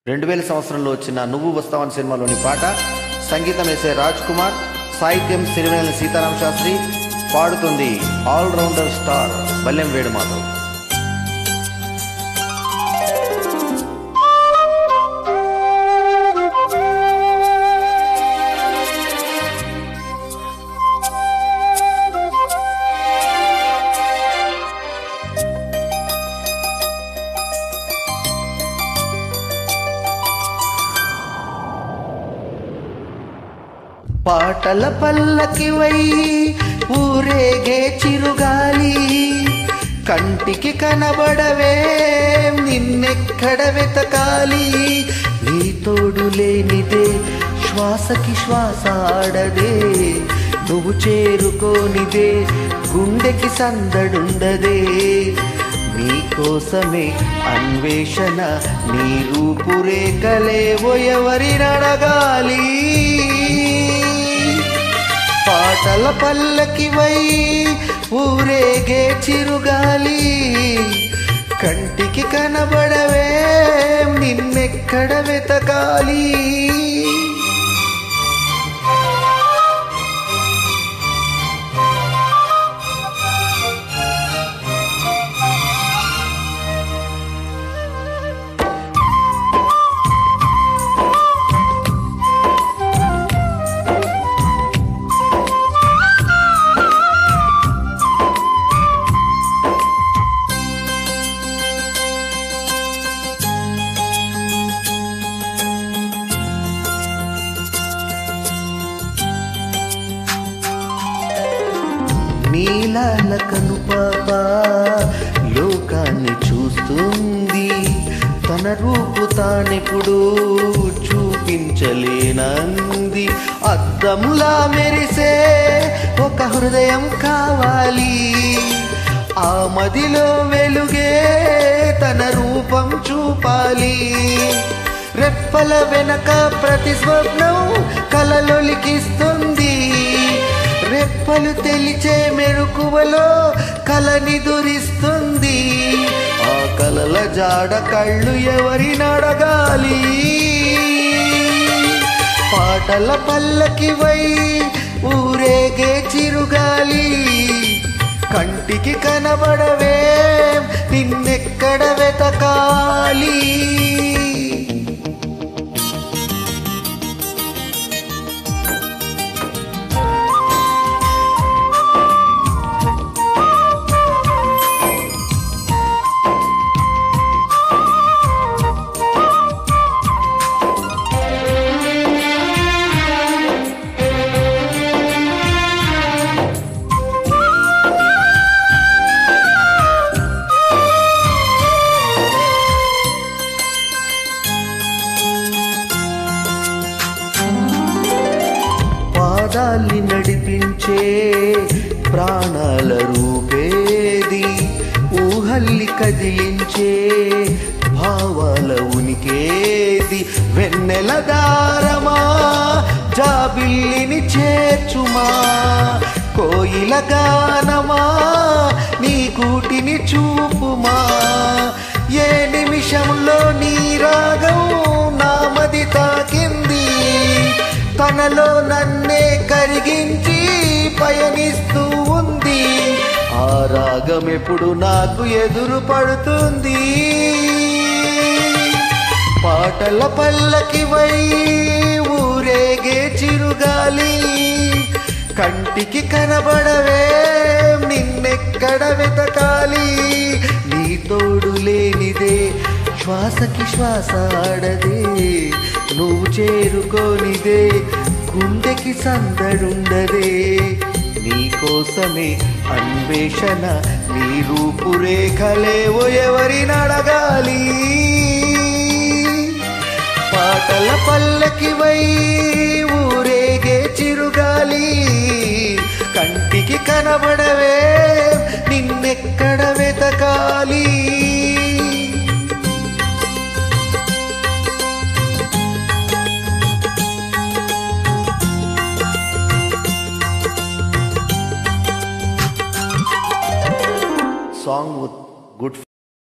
2000 సంవత్సరంలో వచ్చిన నువ్వు వస్తావని సినిమాలోని పాట. సంగీతం వేసే రాజ్ కుమార్, సాహిత్యం సిరివెన్నెల సీతారామ శాస్త్రి, పాడుతుంది ఆల్రౌండర్ స్టార్ బల్లెం వేణుమాధవ్. పాటల పల్లకివై ఊరేగే చిరుగాలి, కంటికి కనబడవే నిన్నెక్కడ వెతకాలి. నీ తోడు లేనిదే శ్వాసకి శ్వాస ఆడదే, నువ్వు చేరుకోనిదే గుండెకి సందడుండదే. నీకోసమే అన్వేషణ, నీ రూపురేఖలేవో ఎవరినడగాలి. పాటల పల్లకివై ఊరేగే చిరుగాలి, కంటికి కనబడవే నిన్నెక్కడ వెతకాలి. నీలాల కనుపాప లోకాన్ని చూస్తుంది, తన రూపు తానెప్పుడు చూపించలేనంది. అద్దములా మెరిసే ఒక హృదయం కావాలి, ఆ మదిలో వెలుగే తన రూపం చూపాలి. రెప్పల వెనక ప్రతి స్వప్నం కలలొలికిస్తుంది, రెప్పలు తెలిచే మెరుకువలో కలని దురిస్తుంది. ఆ కలల జాడ కళ్ళు ఎవరినడగాలి. పాటల పల్లకివై ఊరేగే చిరుగాలి, కంటికి కనబడవే నిన్నెక్కడ వెతకాలి. పాదాల్ని నడిపించే ప్రాణాల రూపేది, ఊహల్ని కదిలించే భావాల ఉనికేది. వెన్నెల దారమా జాబిల్లిని చేర్చుమా, కోయిల గానమా నీ కూటిని చూపుమా. ఏ నిమిషంలో నీ రాగం నామది తాకింది, తనలో నన్నే కరిగించి పయనిస్తూ ఉంది. ఆ రాగం ఎప్పుడు నాకు ఎదురు పడుతుంది. పాటల పల్లకివై ఊరేగే చిరుగాలి, కంటికి కనబడవే నిన్నెక్కడ వెతకాలి. నీ తోడు లేనిదే శ్వాసకి శ్వాస ఆడదే, నువ్వు చేరుకోనిదే గుండెకి సందడుండదే. నీకోసమే అన్వేషణ, నీ రూపురేఖలేవో ఎవరినడగాలి. పాటల పల్లకివై ఊరేగే చిరుగాలి, కంటికి కనబడవే నిన్నెక్కడ వెతకాలి.